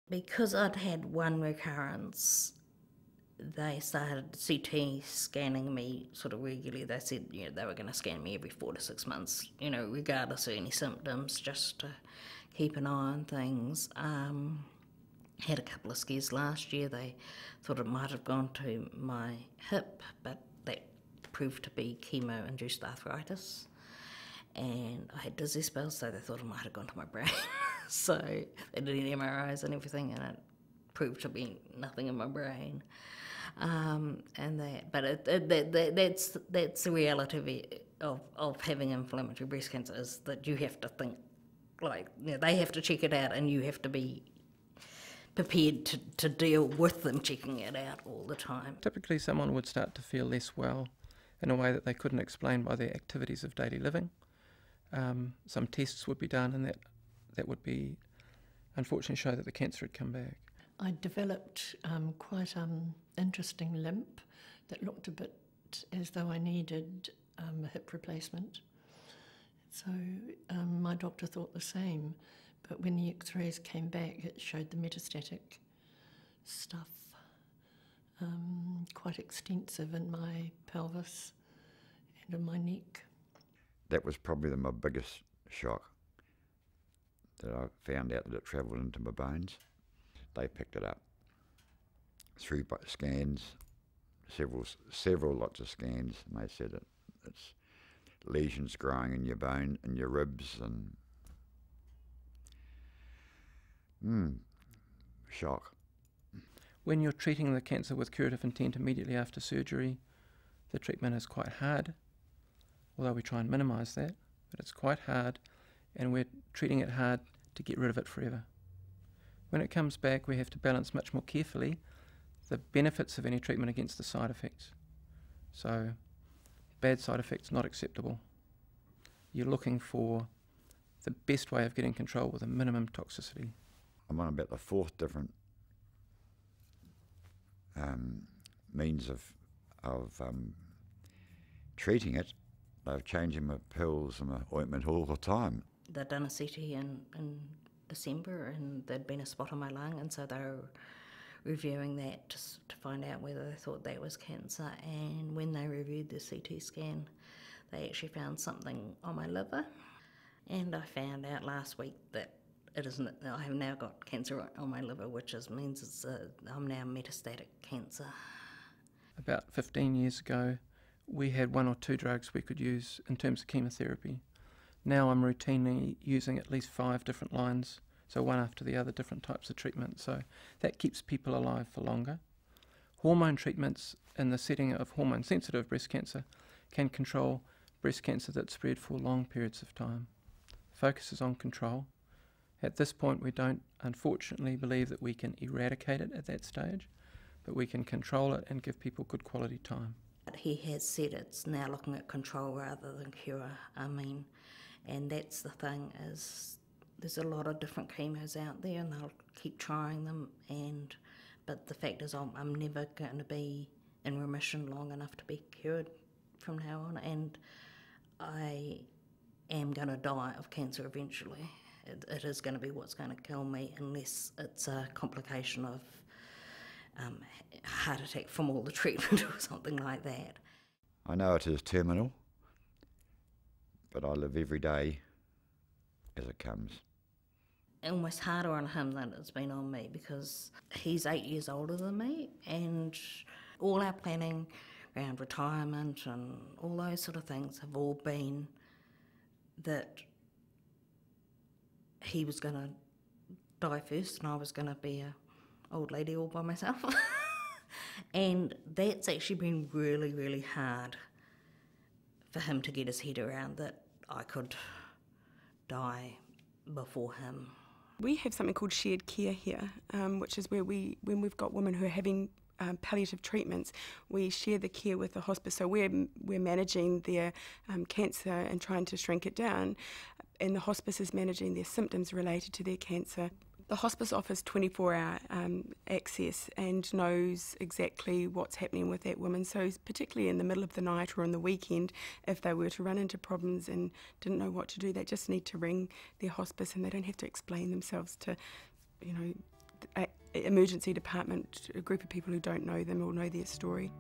Because I'd had one recurrence, they started CT scanning me sort of regularly. They said, they were going to scan me every 4 to 6 months, regardless of any symptoms, just to keep an eye on things. Had a couple of scares last year. They thought it might have gone to my hip, but that proved to be chemo-induced arthritis. And I had dizzy spells, so they thought it might have gone to my brain. So they did MRIs and everything, and it proved to be nothing in my brain. But that's the reality of having inflammatory breast cancer, is that you have to think, they have to check it out, and you have to be prepared to deal with them checking it out all the time. Typically someone would start to feel less well in a way that they couldn't explain by their activities of daily living. Some tests would be done, and that would be, unfortunately, show that the cancer had come back. I developed quite an interesting limp that looked a bit as though I needed a hip replacement. So my doctor thought the same, but when the x-rays came back, it showed the metastatic stuff, quite extensive in my pelvis and in my neck. That was probably my biggest shock, that I found out that it travelled into my bones. They picked it up through scans, several lots of scans, and they said it's lesions growing in your bone, in your ribs, and shock. When you're treating the cancer with curative intent immediately after surgery, the treatment is quite hard, although we try and minimise that, but it's quite hard, and we're treating it hard to get rid of it forever. When it comes back, we have to balance much more carefully the benefits of any treatment against the side effects. So, bad side effects not acceptable. You're looking for the best way of getting control with a minimum toxicity. I'm on about the fourth different means of treating it. They're changing my pills and my ointment all the time. They'd done a CT in December, and there'd been a spot on my lung, and so they were reviewing that to find out whether they thought that was cancer. And when they reviewed the CT scan, they actually found something on my liver, and I found out last week that it isn't. I have now got cancer on my liver, which means I'm now metastatic cancer. About 15 years ago, we had 1 or 2 drugs we could use in terms of chemotherapy. Now I'm routinely using at least 5 different lines, so one after the other, different types of treatment, so that keeps people alive for longer. Hormone treatments in the setting of hormone-sensitive breast cancer can control breast cancer that's spread for long periods of time. Focus is on control. At this point, we don't, unfortunately, believe that we can eradicate it at that stage, but we can control it and give people good quality time. He has said it's now looking at control rather than cure. And that's the thing, is there's a lot of different chemos out there, and they'll keep trying them. But the fact is, I'm never going to be in remission long enough to be cured from now on, and I am going to die of cancer eventually. It is going to be what's going to kill me, unless it's a complication of heart attack from all the treatment or something like that. I know it is terminal, but I live every day as it comes. Almost harder on him than it's been on me, because he's 8 years older than me, and all our planning around retirement and all those sort of things have all been that he was going to die first and I was going to be a old lady all by myself. And that's actually been really, really hard for him to get his head around, that I could die before him. We have something called shared care here, which is where when we've got women who are having palliative treatments, we share the care with the hospice. So we're managing their cancer and trying to shrink it down, and the hospice is managing their symptoms related to their cancer. The hospice offers 24-hour access and knows exactly what's happening with that woman. So particularly in the middle of the night or on the weekend, if they were to run into problems and didn't know what to do, they just need to ring their hospice, and they don't have to explain themselves to, emergency department, a group of people who don't know them or know their story.